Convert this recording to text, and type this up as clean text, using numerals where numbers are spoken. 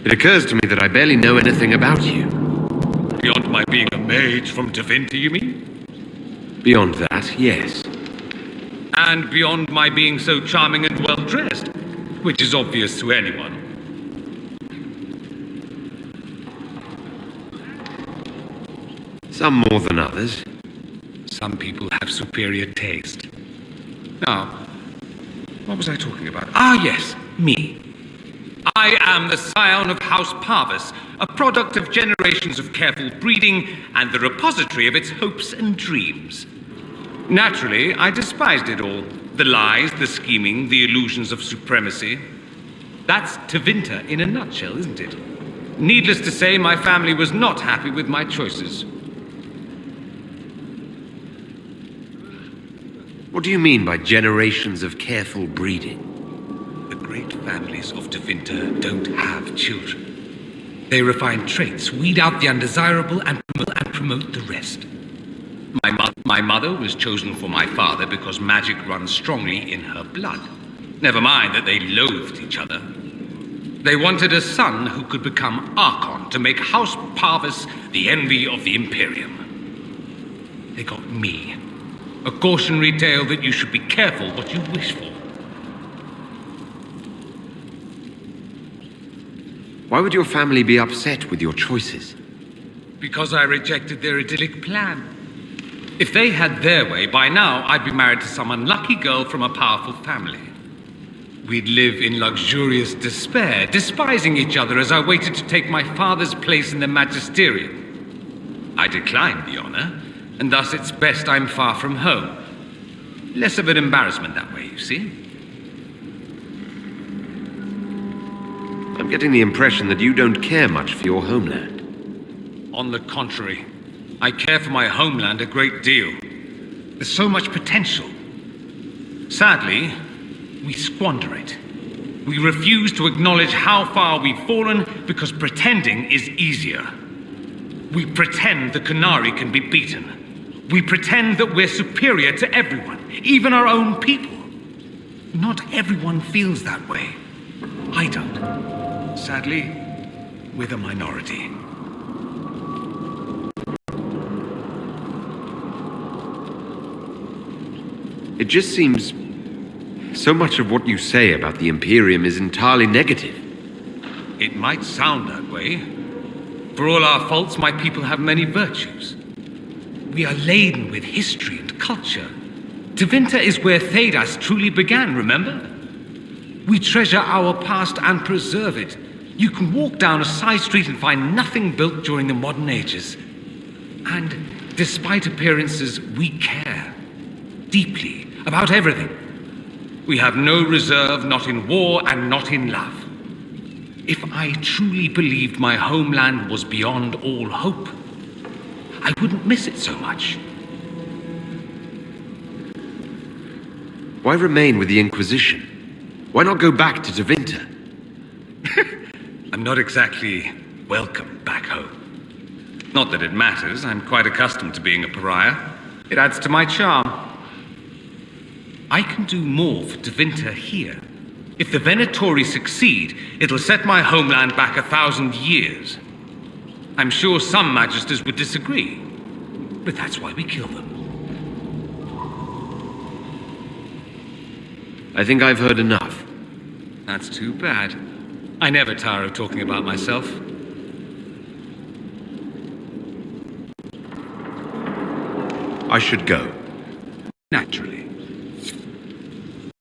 It occurs to me that I barely know anything about you. Beyond my being a mage from Tevinter, you mean? Beyond that, yes. And beyond my being so charming and well-dressed, which is obvious to anyone. Some more than others. Some people have superior taste. Now, what was I talking about? Ah, yes, me. I am the scion of House Parvis, a product of generations of careful breeding and the repository of its hopes and dreams. Naturally, I despised it all. The lies, the scheming, the illusions of supremacy. That's Tevinter in a nutshell, isn't it? Needless to say, my family was not happy with my choices. What do you mean by generations of careful breeding? The great families of Tevinter don't have children. They refine traits, weed out the undesirable, and promote the rest. My mother was chosen for my father because magic runs strongly in her blood. Never mind that they loathed each other. They wanted a son who could become Archon to make House Parvis the envy of the Imperium. They got me. A cautionary tale that you should be careful what you wish for. Why would your family be upset with your choices? Because I rejected their idyllic plan. If they had their way, by now I'd be married to some unlucky girl from a powerful family. We'd live in luxurious despair, despising each other as I waited to take my father's place in the magisterium. I declined the honor, and thus it's best I'm far from home. Less of an embarrassment that way, you see. I'm getting the impression that you don't care much for your homeland. On the contrary, I care for my homeland a great deal. There's so much potential. Sadly, we squander it. We refuse to acknowledge how far we've fallen because pretending is easier. We pretend the Qunari can be beaten. We pretend that we're superior to everyone, even our own people. Not everyone feels that way. I don't. Sadly, we're the minority. It just seems so much of what you say about the Imperium is entirely negative. It might sound that way. For all our faults, my people have many virtues. We are laden with history and culture. Tevinter is where Thedas truly began, remember? We treasure our past and preserve it. You can walk down a side street and find nothing built during the modern ages. And despite appearances, we care deeply about everything. We have no reserve, not in war and not in love. If I truly believed my homeland was beyond all hope, I wouldn't miss it so much. Why remain with the Inquisition? Why not go back to Tevinter? I'm not exactly welcome back home. Not that it matters, I'm quite accustomed to being a pariah. It adds to my charm. I can do more for Tevinter here. If the Venatori succeed, it'll set my homeland back 1,000 years. I'm sure some magisters would disagree, but that's why we kill them. I think I've heard enough. That's too bad. I never tire of talking about myself. I should go.